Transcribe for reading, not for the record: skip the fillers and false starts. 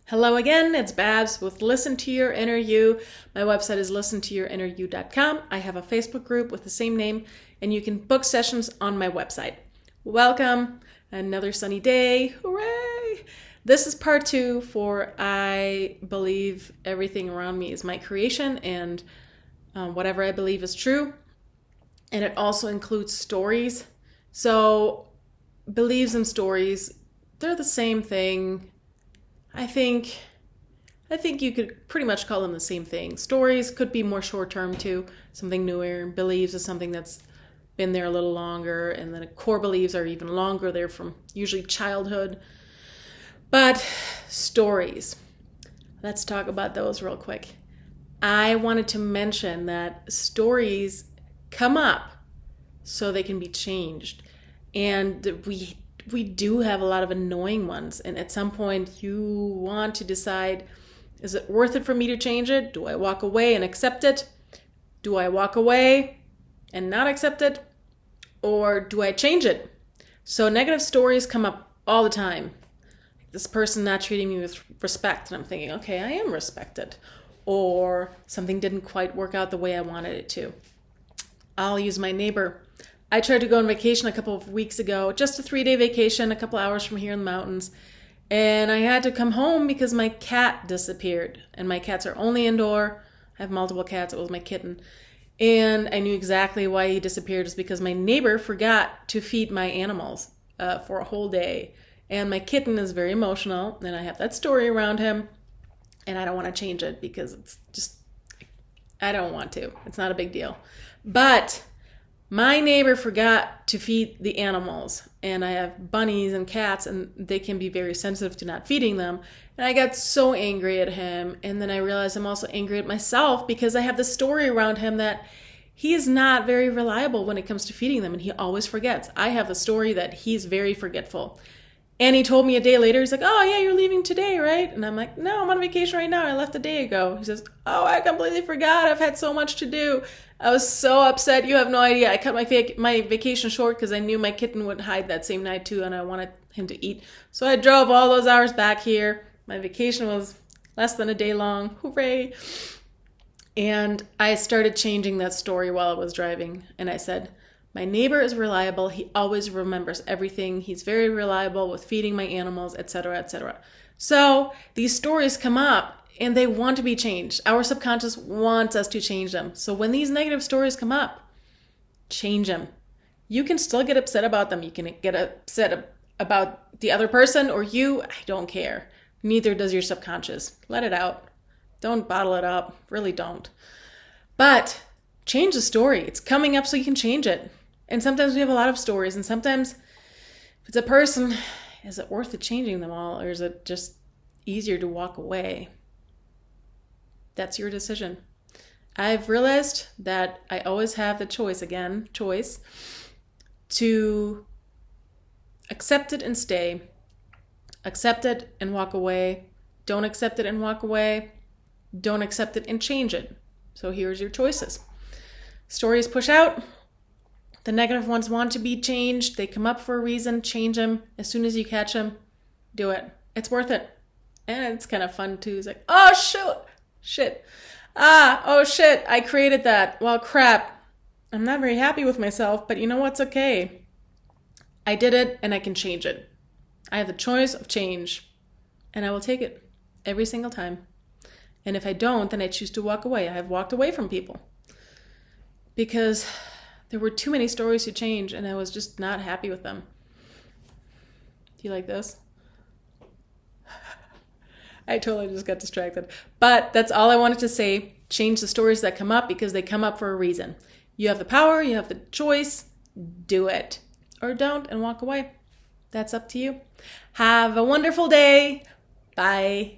Hello again, it's Babs with Listen to Your Inner You. My website is listentoyourinneryou.com. I have a Facebook group with the same name, and you can book sessions on my website. Welcome, another sunny day, hooray! This is part 2 for I believe everything around me is my creation and whatever I believe is true. And it also includes stories. So beliefs and stories, they're the same thing. I think you could pretty much call them the same thing. Stories could be more short-term too, something newer. Beliefs is something that's been there a little longer, and then core beliefs are even longer. They're from usually childhood. But stories, let's talk about those real quick. I wanted to mention that stories come up so they can be changed. And we do have a lot of annoying ones, and at some point you want to decide, is it worth it for me to change it? Do I walk away and accept it? Do I walk away and not accept it? Or do I change it? So negative stories come up all the time. This person not treating me with respect, and I'm thinking, okay, I am respected. Or something didn't quite work out the way I wanted it to. I'll use my neighbor. I tried to go on vacation a couple of weeks ago, just a 3-day vacation, a couple hours from here in the mountains. And I had to come home because my cat disappeared. And my cats are only indoor. I have multiple cats. It was my kitten. And I knew exactly why he disappeared. It's because my neighbor forgot to feed my animals for a whole day. And my kitten is very emotional. And I have that story around him. And I don't want to change it because it's just, I don't want to. It's not a big deal. But my neighbor forgot to feed the animals, and I have bunnies and cats, and they can be very sensitive to not feeding them. And I got so angry at him, and then I realized I'm also angry at myself because I have this story around him that he is not very reliable when it comes to feeding them, and he always forgets. I have the story that he's very forgetful. And he told me a day later, he's like, oh yeah, you're leaving today, right? And I'm like, no, I'm on vacation right now. I left a day ago. He says, oh, I completely forgot. I've had so much to do. I was so upset. You have no idea. I cut my vacation short because I knew my kitten would hide that same night too, and I wanted him to eat. So I drove all those hours back here. My vacation was less than a day long. Hooray. And I started changing that story while I was driving. And I said, my neighbor is reliable. He always remembers everything. He's very reliable with feeding my animals, etc., etc. So these stories come up and they want to be changed. Our subconscious wants us to change them. So when these negative stories come up, change them. You can still get upset about them. You can get upset about the other person or you. I don't care. Neither does your subconscious. Let it out. Don't bottle it up. Really don't. But change the story. It's coming up so you can change it. And sometimes we have a lot of stories, and sometimes if it's a person, is it worth it changing them all, or is it just easier to walk away? That's your decision. I've realized that I always have the choice to accept it and stay, accept it and walk away, don't accept it and walk away, don't accept it and change it. So here's your choices. Stories push out. The negative ones want to be changed. They come up for a reason. Change them. As soon as you catch them, do it. It's worth it. And it's kind of fun too. It's like, oh, shit. Oh, shit. I created that. Well, crap. I'm not very happy with myself, but you know what's okay? I did it and I can change it. I have the choice of change and I will take it every single time. And if I don't, then I choose to walk away. I have walked away from people because there were too many stories to change, and I was just not happy with them. Do you like this? I totally just got distracted. But that's all I wanted to say. Change the stories that come up because they come up for a reason. You have the power, you have the choice. Do it. Or don't and walk away. That's up to you. Have a wonderful day. Bye.